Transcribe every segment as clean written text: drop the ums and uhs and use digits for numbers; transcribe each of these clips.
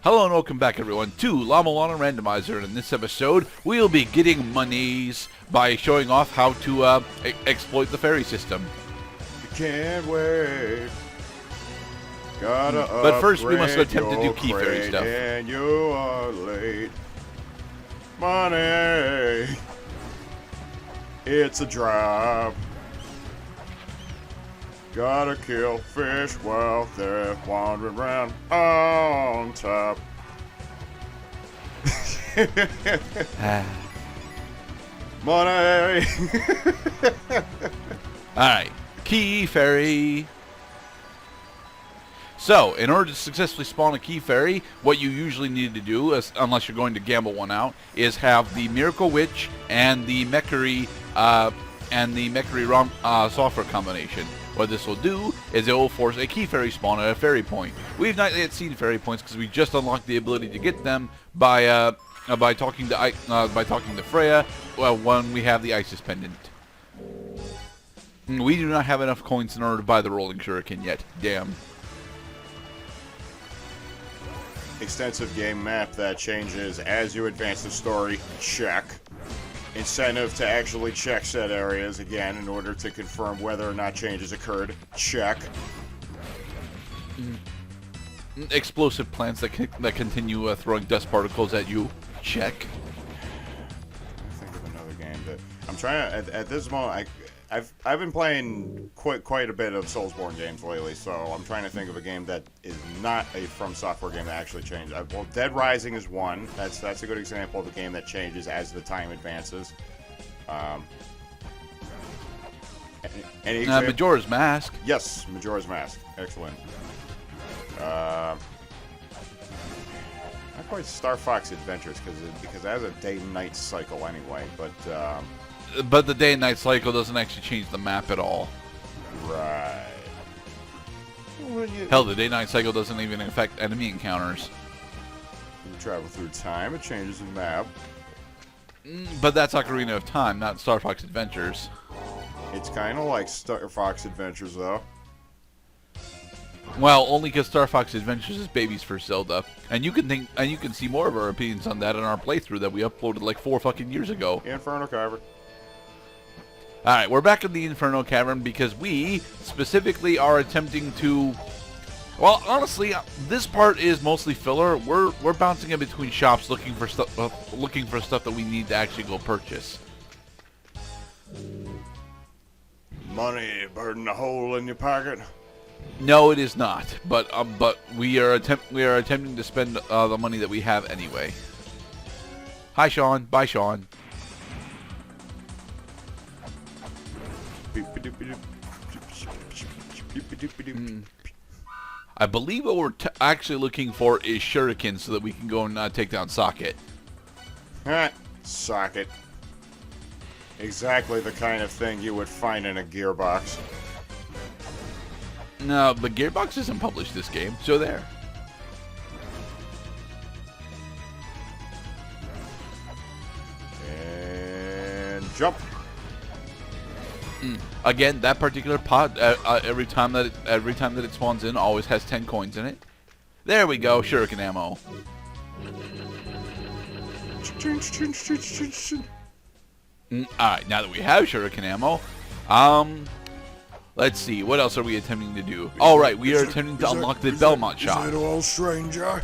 Hello and welcome back everyone to La-Mulana Randomizer, and in this episode we'll be getting monies by showing off how to exploit the fairy system. Can't wait. Gotta But first we must upgrade attempt to do your Key Fairy crate stuff. And you are late. Money. It's a drop. Gotta kill fish while they're wandering around on top. Money. Alright, Key Fairy. So, in order to successfully spawn a Key Fairy, what you usually need to do, unless you're going to gamble one out, is have the Miracle Witch and the Meckery software combination. What this will do is it will force a Key Fairy spawn at a fairy point. We've not yet seen fairy points because we just unlocked the ability to get them by talking to Freya when we have the Isis pendant. We do not have enough coins in order to buy the rolling shuriken yet. Damn. Extensive game map that changes as you advance the story. Check. Incentive to actually check said areas again in order to confirm whether or not changes occurred. Check. Explosive plants that continue throwing dust particles at you. Check. I think of another game that I'm trying to, at this moment. I've been playing quite a bit of Soulsborne games lately, so I'm trying to think of a game that is not a From Software game that actually changed. Well, Dead Rising is one. That's a good example of a game that changes as the time advances. Any Majora's Mask. Yes, Majora's Mask. Excellent. Not quite Star Fox Adventures because it has a day and night cycle anyway, But the day and night cycle doesn't actually change the map at all. Right. Hell, the day and night cycle doesn't even affect enemy encounters. When you travel through time, it changes the map. But that's Ocarina of Time, not Star Fox Adventures. It's kind of like Star Fox Adventures, though. Well, only because Star Fox Adventures is babies for Zelda, and you can see more of our opinions on that in our playthrough that we uploaded like 4 fucking years ago. Inferno Cavern. Alright, we're back in the Inferno Cavern because we specifically are attempting to... Well, honestly, this part is mostly filler. We're bouncing in between shops looking for stuff that we need to actually go purchase. Money burning a hole in your pocket. No, it is not. But we are attempting to spend the money that we have anyway. Hi, Sean. Bye, Sean. I believe what we're actually looking for is shurikens so that we can go and take down Socket. Socket. Exactly the kind of thing you would find in a Gearbox. No, but Gearbox isn't published this game, so there. And jump. Again, that particular pot, every time that it spawns in, always has 10 coins in it. There we go, shuriken ammo. Alright, now that we have shuriken ammo, let's see, what else are we attempting to do? Alright, we are attempting to unlock the Belmont shop. Is it all stranger?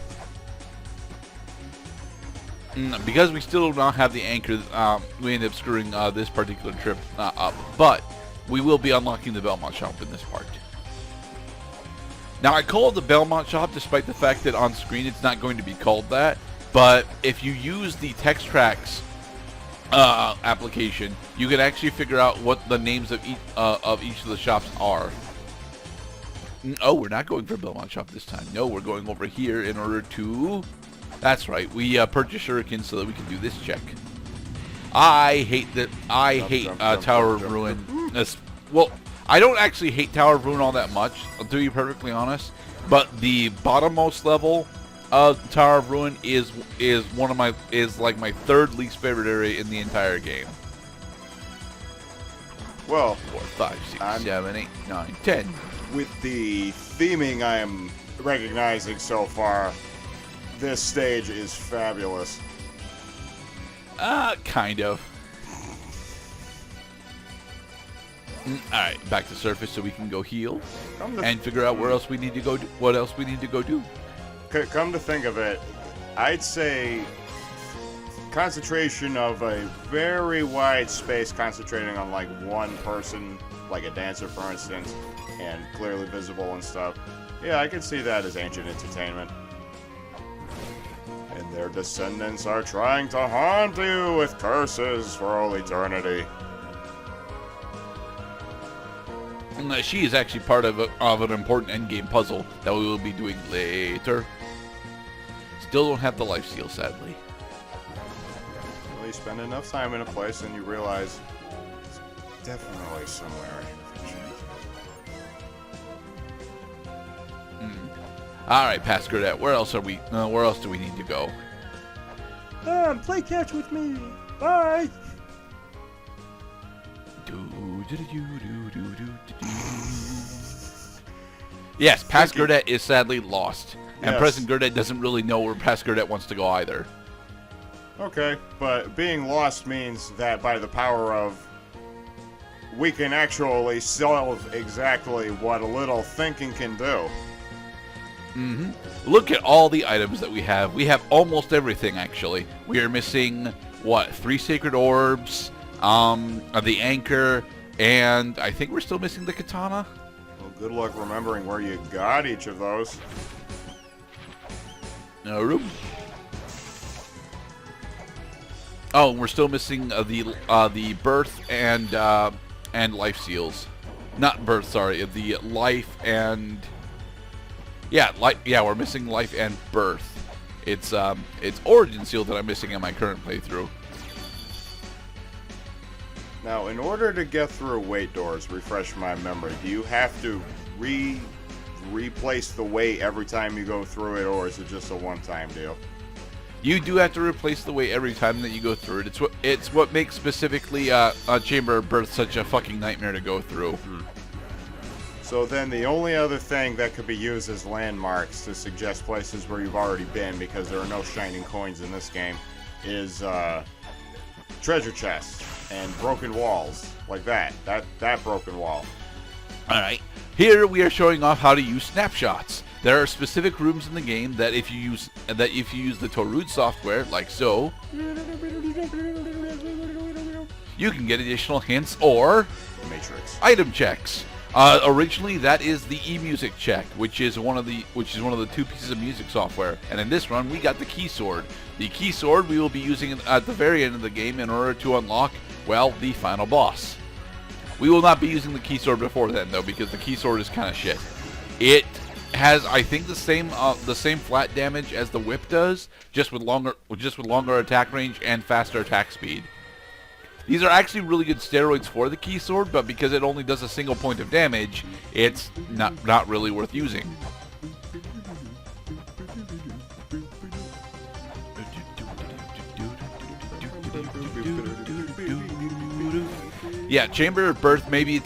Because we still do not have the anchor, we end up screwing this particular trip up. But we will be unlocking the Belmont shop in this part. Now, I call it the Belmont shop despite the fact that on screen it's not going to be called that. But if you use the text tracks application, you can actually figure out what the names of each of the shops are. Oh, we're not going for Belmont shop this time. No, we're going over here in order to... That's right. We purchased shurikens so that we can do this check. I hate Tower of Ruin. Well, I don't actually hate Tower of Ruin all that much, to be perfectly honest. But the bottommost level of Tower of Ruin is like my third least favorite area in the entire game. Well, 4, 5, 6, 7, 8, 9, 10. With the theming I am recognizing so far, this stage is fabulous. Kind of. Alright, back to surface so we can go heal and figure out where else we need to go. What else we need to go do. Come to think of it, I'd say concentration of a very wide space, concentrating on like one person, like a dancer for instance, and clearly visible and stuff. Yeah, I could see that as ancient entertainment. And their descendants are trying to haunt you with curses for all eternity. She is actually part of an important endgame puzzle that we will be doing later. Still don't have the life seal, sadly. Well, you spend enough time in a place and you realize it's definitely somewhere. All right, past Gurdette. Where else are we? Where else do we need to go? Play catch with me. Bye. Yes, past Gurdette is sadly lost, and Yes. present Gurdette doesn't really know where past Gurdette wants to go either. Okay, but being lost means that by the power of, we can actually solve exactly what a little thinking can do. Look at all the items that we have. We have almost everything, actually. We are missing, what, 3 sacred orbs, the anchor, and I think we're still missing the katana. Well, good luck remembering where you got each of those. Room. Oh, and we're still missing the birth and life seals. Not birth, sorry. The life and we're missing life and birth. It's origin seal that I'm missing in my current playthrough. Now, in order to get through weight doors, refresh my memory, do you have to replace the weight every time you go through it, or is it just a one-time deal? You do have to replace the weight every time that you go through it. It's what makes specifically a Chamber of Birth such a fucking nightmare to go through. So then the only other thing that could be used as landmarks to suggest places where you've already been, because there are no shining coins in this game, is treasure chests and broken walls, like that broken wall. Alright, here we are showing off how to use snapshots. There are specific rooms in the game that if you use the Torud software, like so, you can get additional hints or Matrix. item checks. Originally, that is the e-music check, which is one of the 2 pieces of music software. And in this run, we got the key sword. The key sword we will be using at the very end of the game in order to unlock, well, the final boss. We will not be using the key sword before then, though, because the key sword is kind of shit. It has, I think, the same flat damage as the whip does, just with longer attack range and faster attack speed. These are actually really good steroids for the key sword, but because it only does a single point of damage, it's not really worth using. Yeah, Chamber of Birth may be a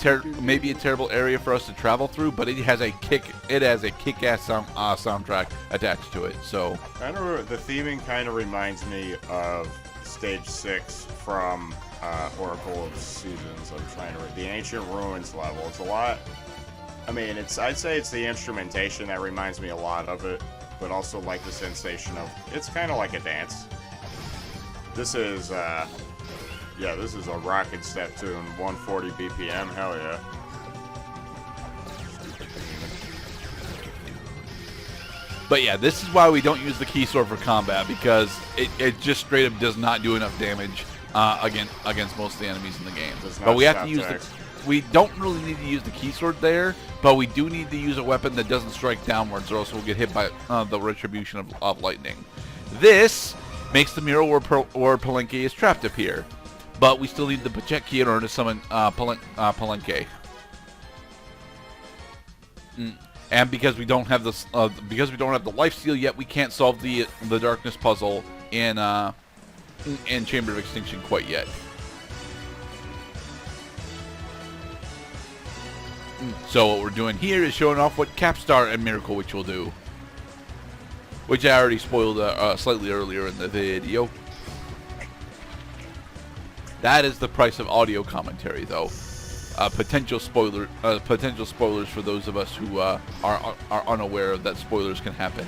terrible area for us to travel through, but it has a kick-ass soundtrack attached to it. So The theming kind of reminds me of Stage 6 from Oracle of Seasons. I'm trying to read the Ancient Ruins level. It's a lot. I mean, I'd say it's the instrumentation that reminds me a lot of it, but also like the sensation of it's kind of like a dance. This is this is a rockin' step tune, 140 BPM. Hell yeah. But yeah, this is why we don't use the key sword for combat, because it just straight up does not do enough damage against most of the enemies in the game. But we have to use we don't really need to use the key sword there, but we do need to use a weapon that doesn't strike downwards, or else we'll get hit by the retribution of lightning. This makes the mirror where Palenque is trapped up here, but we still need the Pachek key in order to summon Palenque. And because we don't have this, the life seal yet, we can't solve the darkness puzzle in Chamber of Extinction quite yet. So what we're doing here is showing off what Capstar and Miracle Witch will do. which I already spoiled slightly earlier in the video. That is the price of audio commentary, though. Potential spoilers for those of us who are unaware of that spoilers can happen.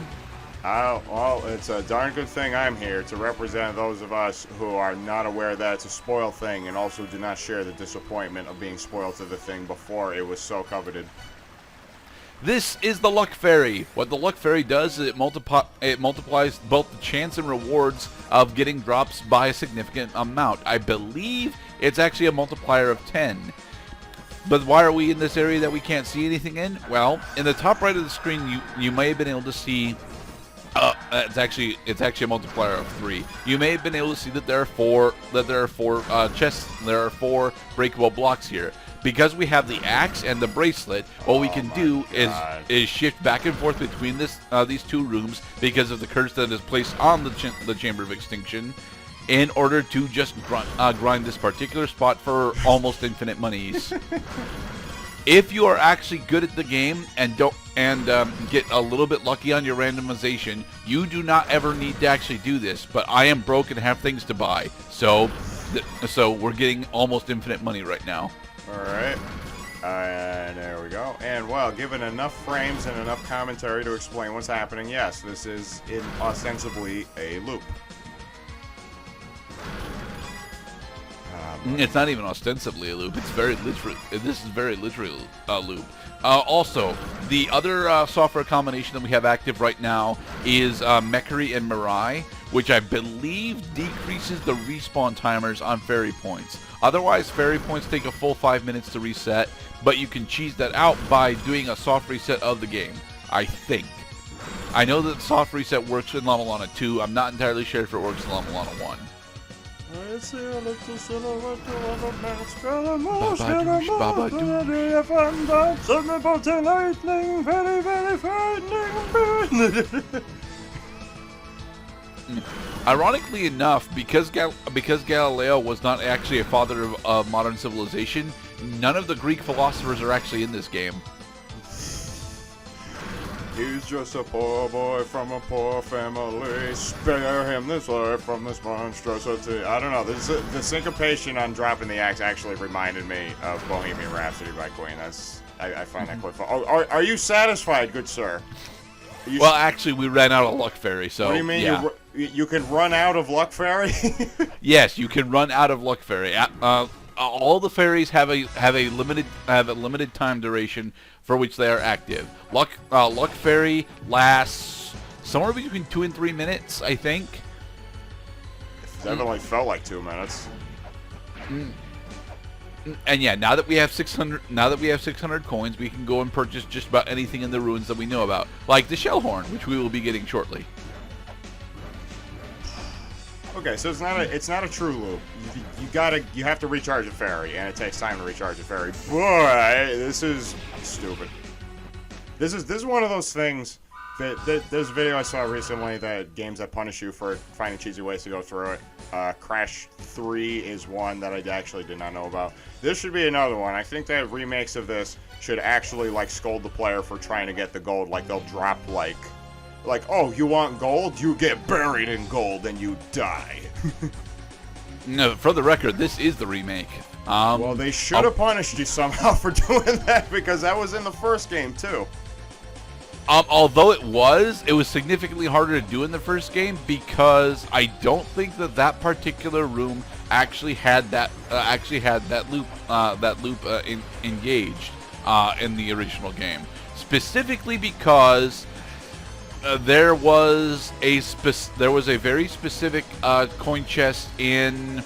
Well, it's a darn good thing I'm here to represent those of us who are not aware that it's a spoil thing and also do not share the disappointment of being spoiled to the thing before it was so coveted. This is the Luck Fairy. What the Luck Fairy does is it multiplies both the chance and rewards of getting drops by a significant amount. I believe it's actually a multiplier of 10. But why are we in this area that we can't see anything in? Well, in the top right of the screen, you may have been able to see. It's actually a multiplier of 3. You may have been able to see that there are four chests. There are 4 breakable blocks here. Because we have the axe and the bracelet, what we can do is shift back and forth between these 2 rooms because of the curse that is placed on the Chamber of Extinction, in order to just grind this particular spot for almost infinite monies. If you are actually good at the game and get a little bit lucky on your randomization, you do not ever need to actually do this. But I am broke and have things to buy, so we're getting almost infinite money right now. All right, and there we go. And well, given enough frames and enough commentary to explain what's happening, yes, this is ostensibly a loop. It's not even ostensibly a loop. It's very literal. This is very literal loop. Also, the other software combination that we have active right now is Mechary and Mirai, which I believe decreases the respawn timers on fairy points. Otherwise, fairy points take a full 5 minutes to reset, but you can cheese that out by doing a soft reset of the game, I think. I know that soft reset works in La-Mulana 2. I'm not entirely sure if it works in La-Mulana 1. I see a little silhouette of a mask, a lightning, very, very frightening. Ironically enough, because Galileo was not actually a father of modern civilization, none of the Greek philosophers are actually in this game. He's just a poor boy from a poor family. Spare him this life from this monstrosity. I don't know. The syncopation on dropping the axe actually reminded me of Bohemian Rhapsody by Queen. I find that quite fun. Oh, are you satisfied, good sir? Well, actually, we ran out of Luck Fairy, so. What do you mean? Yeah. You can run out of Luck Fairy? Yes, you can run out of Luck Fairy. All the fairies have a limited time duration for which they are active. Luck Fairy lasts somewhere between 2 and 3 minutes, I think. It definitely felt like 2 minutes. And yeah, now that we have 600 coins, we can go and purchase just about anything in the ruins that we know about, like the shell horn, which we will be getting shortly. Okay, so it's not a true loop. You have to recharge a fairy, and it takes time to recharge a fairy. Boy, this is stupid. This is one of those things that there's a video I saw recently that games that punish you for finding cheesy ways to go through it. Crash 3 is one that I actually did not know about. This should be another one. I think that remakes of this should actually like scold the player for trying to get the gold. Like they'll drop like, oh, you want gold? You get buried in gold and you die. No, for the record, this is the remake. Well, they should have punished you somehow for doing that because that was in the first game too. Although it was significantly harder to do in the first game because I don't think that particular room actually had that loop engaged in the original game. Specifically because there was a very specific coin chest in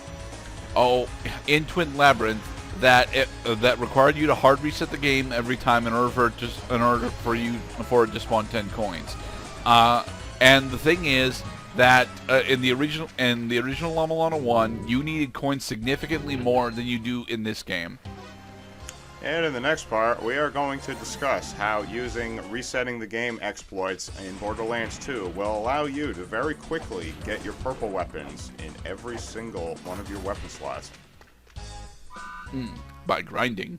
Twin Labyrinth that required you to hard reset the game every time in order for it to spawn 10 coins. And the thing is that in the original La-Mulana 1, you needed coins significantly more than you do in this game. And in the next part, we are going to discuss how using resetting the game exploits in Borderlands 2 will allow you to very quickly get your purple weapons in every single one of your weapon slots. By grinding.